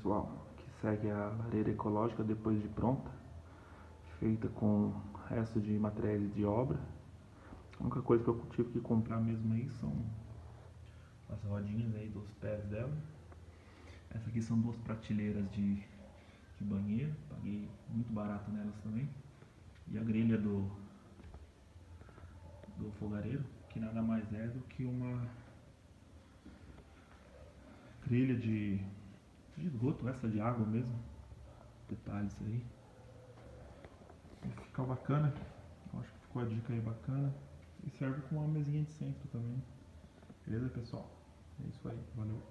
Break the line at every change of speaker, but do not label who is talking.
pessoal, que segue a lareira ecológica depois de pronta, feita com resto de materiais de obra. A única coisa que eu tive que comprar mesmo aí são as rodinhas aí dos pés dela. Essa aqui são duas prateleiras de banheiro, paguei muito barato nelas também. E a grelha do fogareiro, que nada mais é do que uma grelha de esgoto, essa de água mesmo. Detalhes aí. Fica bacana. Eu acho que ficou a dica aí bacana. E serve como uma mesinha de centro também. Beleza, pessoal? É isso aí. Valeu.